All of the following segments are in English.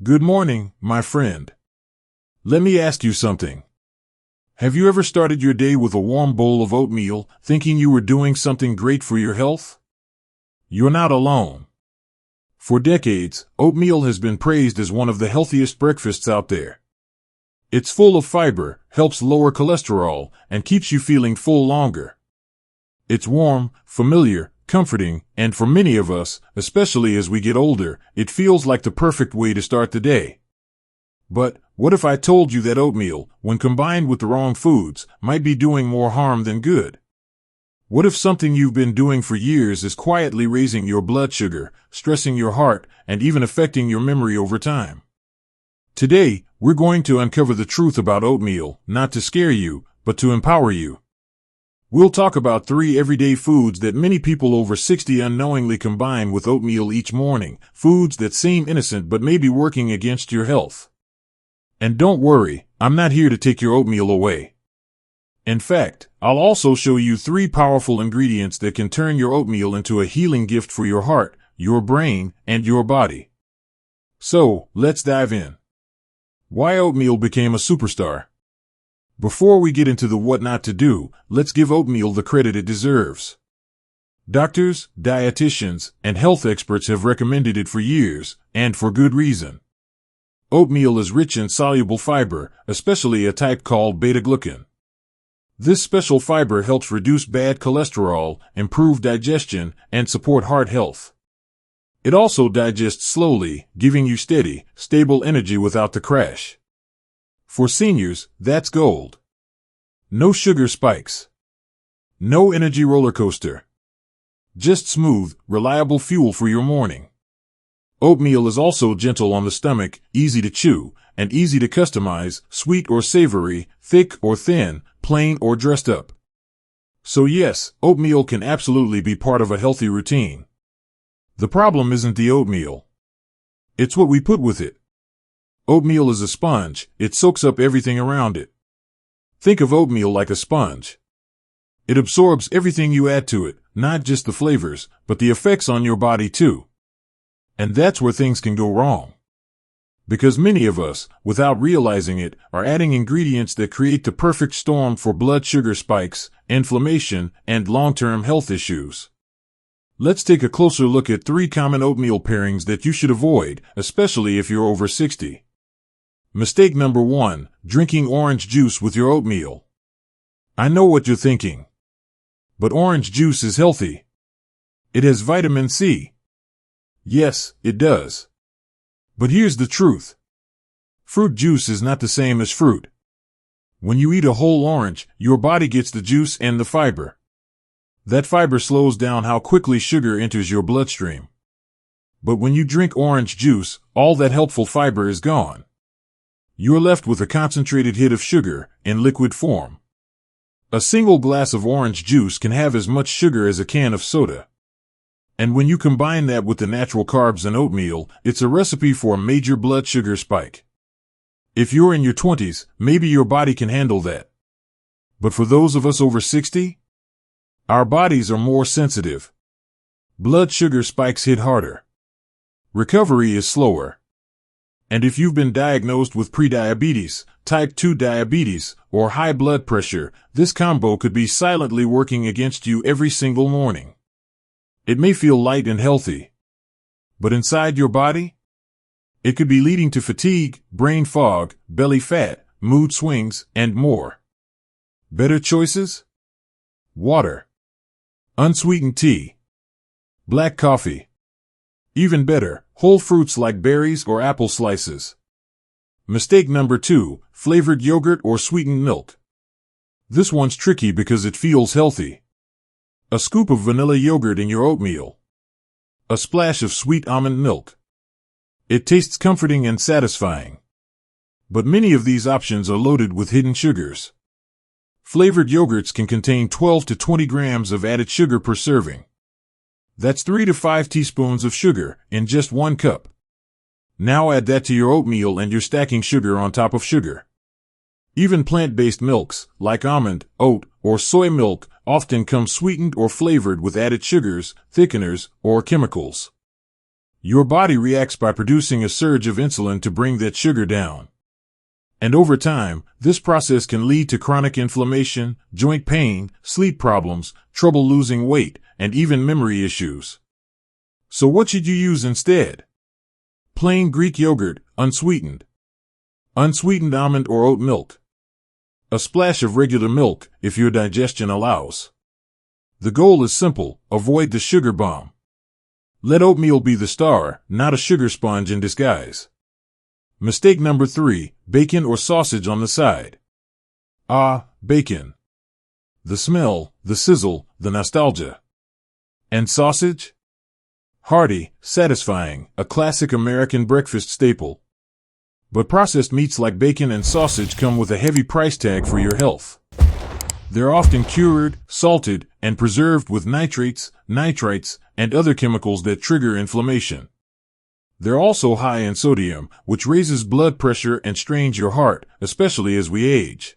Good morning, my friend. Let me ask you something. Have you ever started your day with a warm bowl of oatmeal, thinking you were doing something great for your health? You're not alone. For decades, oatmeal has been praised as one of the healthiest breakfasts out there. It's full of fiber, helps lower cholesterol, and keeps you feeling full longer. It's warm, familiar, comforting, and for many of us, especially as we get older, it feels like the perfect way to start the day. But what if I told you that oatmeal, when combined with the wrong foods, might be doing more harm than good? What if something you've been doing for years is quietly raising your blood sugar, stressing your heart, and even affecting your memory over time? Today, we're going to uncover the truth about oatmeal, not to scare you, but to empower you. We'll talk about 3 everyday foods that many people over 60 unknowingly combine with oatmeal each morning, foods that seem innocent but may be working against your health. And don't worry, I'm not here to take your oatmeal away. In fact, I'll also show you 3 powerful ingredients that can turn your oatmeal into a healing gift for your heart, your brain, and your body. So, let's dive in. Why oatmeal became a superstar. Before we get into the what not to do, let's give oatmeal the credit it deserves. Doctors, dietitians, and health experts have recommended it for years, and for good reason. Oatmeal is rich in soluble fiber, especially a type called beta-glucan. This special fiber helps reduce bad cholesterol, improve digestion, and support heart health. It also digests slowly, giving you steady, stable energy without the crash. For seniors, that's gold. No sugar spikes. No energy roller coaster. Just smooth, reliable fuel for your morning. Oatmeal is also gentle on the stomach, easy to chew, and easy to customize, sweet or savory, thick or thin, plain or dressed up. So yes, oatmeal can absolutely be part of a healthy routine. The problem isn't the oatmeal. It's what we put with it. Oatmeal is a sponge, it soaks up everything around it. Think of oatmeal like a sponge. It absorbs everything you add to it, not just the flavors, but the effects on your body too. And that's where things can go wrong. Because many of us, without realizing it, are adding ingredients that create the perfect storm for blood sugar spikes, inflammation, and long-term health issues. Let's take a closer look at 3 common oatmeal pairings that you should avoid, especially if you're over 60. Mistake number 1, drinking orange juice with your oatmeal. I know what you're thinking. But orange juice is healthy. It has vitamin C. Yes, it does. But here's the truth. Fruit juice is not the same as fruit. When you eat a whole orange, your body gets the juice and the fiber. That fiber slows down how quickly sugar enters your bloodstream. But when you drink orange juice, all that helpful fiber is gone. You're left with a concentrated hit of sugar, in liquid form. A single glass of orange juice can have as much sugar as a can of soda. And when you combine that with the natural carbs in oatmeal, it's a recipe for a major blood sugar spike. If you're in your 20s, maybe your body can handle that. But for those of us over 60, our bodies are more sensitive. Blood sugar spikes hit harder. Recovery is slower. And if you've been diagnosed with prediabetes, type 2 diabetes, or high blood pressure, this combo could be silently working against you every single morning. It may feel light and healthy. But inside your body? It could be leading to fatigue, brain fog, belly fat, mood swings, and more. Better choices? Water. Unsweetened tea. Black coffee. Even better, whole fruits like berries or apple slices. Mistake number 2, flavored yogurt or sweetened milk. This one's tricky because it feels healthy. A scoop of vanilla yogurt in your oatmeal. A splash of sweet almond milk. It tastes comforting and satisfying. But many of these options are loaded with hidden sugars. Flavored yogurts can contain 12 to 20 grams of added sugar per serving. That's 3 to 5 teaspoons of sugar in just 1 cup. Now add that to your oatmeal and you're stacking sugar on top of sugar. Even plant-based milks, like almond, oat, or soy milk, often come sweetened or flavored with added sugars, thickeners, or chemicals. Your body reacts by producing a surge of insulin to bring that sugar down. And over time, this process can lead to chronic inflammation, joint pain, sleep problems, trouble losing weight, and even memory issues. So what should you use instead? Plain Greek yogurt, unsweetened. Unsweetened almond or oat milk. A splash of regular milk, if your digestion allows. The goal is simple: avoid the sugar bomb. Let oatmeal be the star, not a sugar sponge in disguise. Mistake number 3, bacon or sausage on the side. Ah, bacon. The smell, the sizzle, the nostalgia. And sausage? Hearty, satisfying, a classic American breakfast staple. But processed meats like bacon and sausage come with a heavy price tag for your health. They're often cured, salted, and preserved with nitrates, nitrites, and other chemicals that trigger inflammation. They're also high in sodium, which raises blood pressure and strains your heart, especially as we age.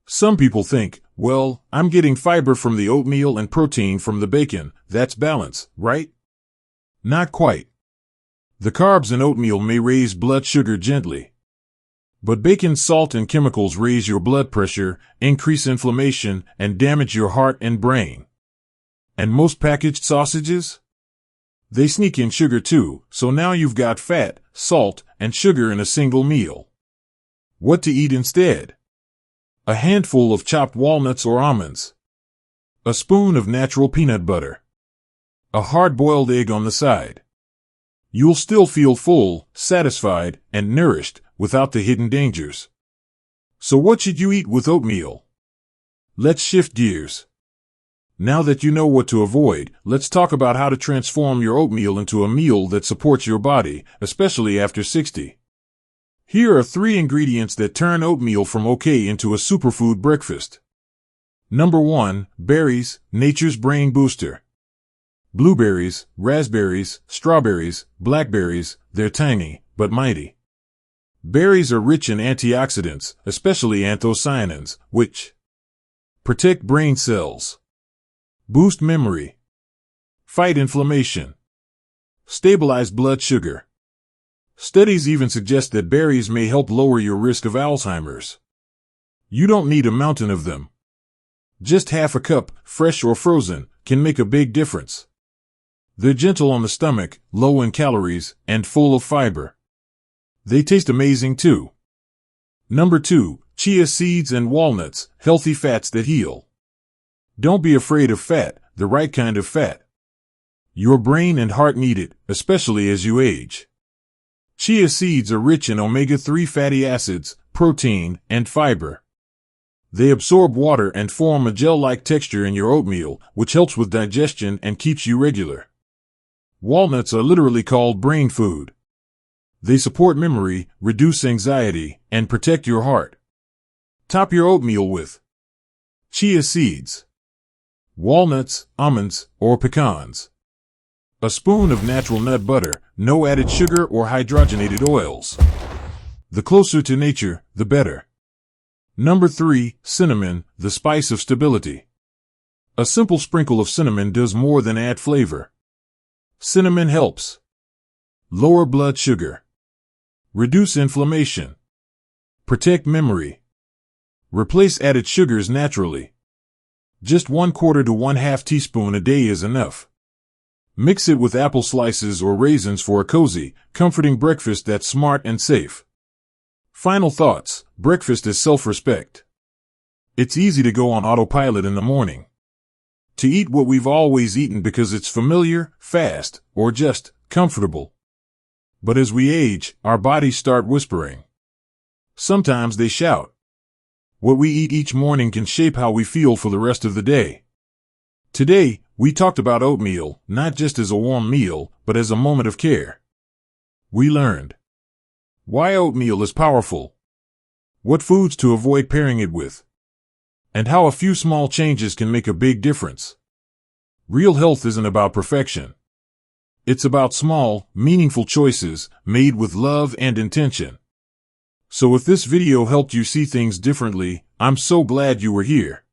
Some people think, well, I'm getting fiber from the oatmeal and protein from the bacon, that's balance, right? Not quite. The carbs in oatmeal may raise blood sugar gently. But bacon's salt and chemicals raise your blood pressure, increase inflammation, and damage your heart and brain. And most packaged sausages? They sneak in sugar too, so now you've got fat, salt, and sugar in a single meal. What to eat instead? A handful of chopped walnuts or almonds. A spoon of natural peanut butter. A hard-boiled egg on the side. You'll still feel full, satisfied, and nourished without the hidden dangers. So what should you eat with oatmeal? Let's shift gears. Now that you know what to avoid, let's talk about how to transform your oatmeal into a meal that supports your body, especially after 60. Here are 3 ingredients that turn oatmeal from okay into a superfood breakfast. Number 1, berries, nature's brain booster. Blueberries, raspberries, strawberries, blackberries, they're tiny, but mighty. Berries are rich in antioxidants, especially anthocyanins, which protect brain cells, boost memory, fight inflammation, stabilize blood sugar. Studies even suggest that berries may help lower your risk of Alzheimer's. You don't need a mountain of them. Just half a cup, fresh or frozen, can make a big difference. They're gentle on the stomach, low in calories, and full of fiber. They taste amazing too. Number 2, chia seeds and walnuts, healthy fats that heal. Don't be afraid of fat, the right kind of fat. Your brain and heart need it, especially as you age. Chia seeds are rich in omega-3 fatty acids, protein, and fiber. They absorb water and form a gel-like texture in your oatmeal, which helps with digestion and keeps you regular. Walnuts are literally called brain food. They support memory, reduce anxiety, and protect your heart. Top your oatmeal with chia seeds, walnuts, almonds, or pecans. A spoon of natural nut butter, no added sugar or hydrogenated oils. The closer to nature, the better. Number 3, cinnamon, the spice of stability. A simple sprinkle of cinnamon does more than add flavor. Cinnamon helps lower blood sugar, reduce inflammation, protect memory, replace added sugars naturally. Just 1/4 to 1/2 teaspoon a day is enough. Mix it with apple slices or raisins for a cozy, comforting breakfast that's smart and safe. Final thoughts: breakfast is self-respect. It's easy to go on autopilot in the morning. To eat what we've always eaten because it's familiar, fast, or just comfortable. But as we age, our bodies start whispering. Sometimes they shout. What we eat each morning can shape how we feel for the rest of the day. Today, we talked about oatmeal, not just as a warm meal, but as a moment of care. We learned why oatmeal is powerful, what foods to avoid pairing it with, and how a few small changes can make a big difference. Real health isn't about perfection. It's about small, meaningful choices made with love and intention. So if this video helped you see things differently, I'm so glad you were here.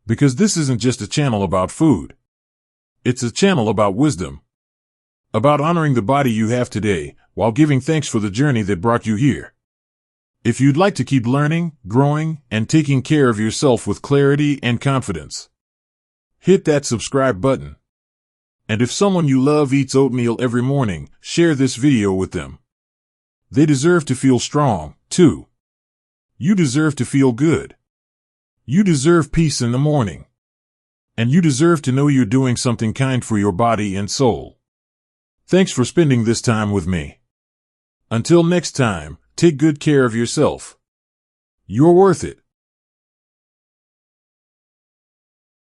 Because this isn't just a channel about food. It's a channel about wisdom. about honoring the body you have today while giving thanks for the journey that brought you here. If you'd like to keep learning, growing, and taking care of yourself with clarity and confidence, hit that subscribe button. And if someone you love eats oatmeal every morning, share this video with them. They deserve to feel strong, too. You deserve to feel good. You deserve peace in the morning. And you deserve to know you're doing something kind for your body and soul. Thanks for spending this time with me. Until next time, take good care of yourself. You're worth it.